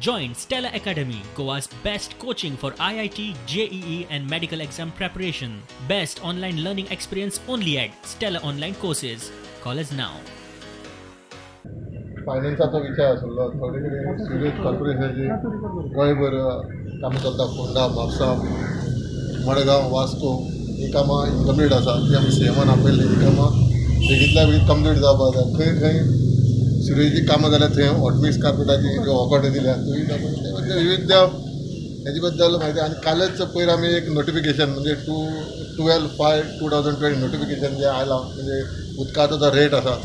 Join Stella Academy, Goa's best coaching for IIT, JEE and medical exam preparation. Best online learning experience only at Stella Online Courses. Call us now. फायनान्साचो विषय आसलो थोडे कडेन civil कॉर्पोरेशनाची गोंयभर कामां चलता फोंडा म्हापसा मडगांव वास्को ही कामां incomplete आसा ती आमी सीएमान आपयल्ली ही कामां बेगींतल्या बेगीन कंप्लीट जावपाक जाय खंय खंय सिवेजीची कामां जाल्यार थंय हॉटमिक्स कार्पेटाची ज्यो वॉकआउट दिल्या थंय विविध हेजे बद्दल म्हायती आनी कालच पयर आमी एक नोटिफिकेशन म्हणजे 12/5/2020 नोटिफिकेशन जें आयलां म्हणजे उदकाचो जो रेट आसा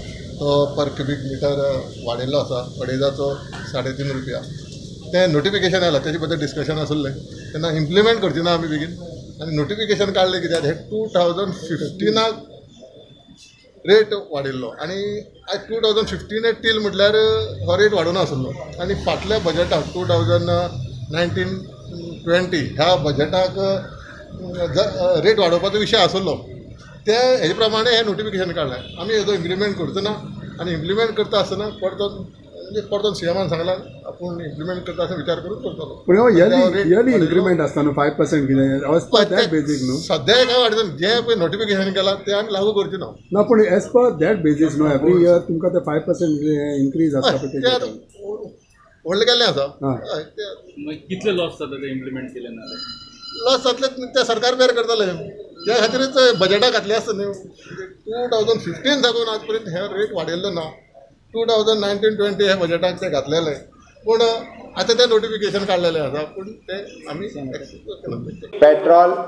तो पर क्युबिक मिटर वाडयल्लो आसा अडेजाचो 3.5 रुपया तें नोटिफिकेशन आयलां तेजे बद्दल डिस्कशन आसलें तेन्ना इम्प्लिमेंट करची ना आमी बेगीन आनी नोटिफिकेशन काडलें कित्याक हे 2015 रेट वाडिल्लो आनी आयज 2015 टील म्हटल्यार हो रेट वाडून आसलो आनी फाटल्या बजेटाक 2019-20 ह्या बजेटाक रेट वाडोवपाचो विशय आसलो ते हेजे प्रमाणे हे नोटिफिकेशन काडलें आमी हेजो इम्प्लिमेंट करचो ना आनी इम्प्लिमेंट करता आसतना परतून सीएमान सांगलां आपूण इम्प्लिमेंट करता आसतना विचार करून करतलो पूण इयरली इन्क्रिमेंट आसता न्हू 5% कितें बेजीक न्हू सद्या काय वाडटा जें पळय नोटिफिकेशन केलां तें आमी लागू करची ना पूण एज पर दॅट बेजीस न्हू एवरी इयर तुमकां ते 5% इन्क्रीज आसता तें व्हडलें केल्लें आसा कितले लॉस जाता ते इम्प्लिमेंट केले ना लॉस जातले ते सरकार बेर करतले त्या खातीरच बजेटाक घातले आसता न्हू 2015 साकून आज पर्यंत हे रेट वाडयल्लो ना 2019-20 हे बजेटाक ते घातलेले पूण आतां ते नोटिफिकेशन काडलेलें आसा पूण ते आमी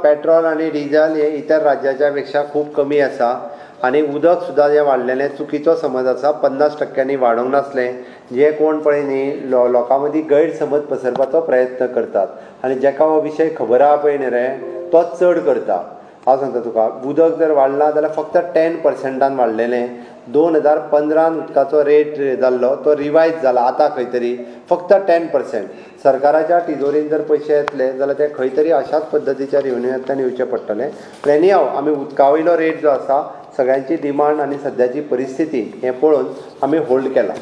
पेट्रोल आनी डिझल हे इतर राज्याच्या पेक्षा खूब कमी आसा आनी उदक सुद्दां जें वाडलेलें चुकीचो समज आसा 50% वाडोवंक नासलें जे कोण पळय न्ही लोकां मदीं गैरसमज पसरपाचो प्रयत्न करतात आनी जेका हो विशय खबर आहा पळय न्ही रे तोच चड करता हांव सांगता तुका उदक जर वाडलां जाल्यार फक्त 10% वाडलेलें 2015 उदकाचो रेट जाल्लो तो रिवायज जाला आतां खंय तरी फक्त 10% सरकाराच्या तिजोरीन जर पयशे येतले जाल्यार ते खंय तरी अशाच पद्दतीच्या रेवन्यूंतल्यान येवचे पडटले प्लॅनी हांव आमी उदका वयलो रेट जो आसा सगळ्यांची डिमांड आनी सद्याची परिस्थिती हें पळोवन आमी होल्ड केला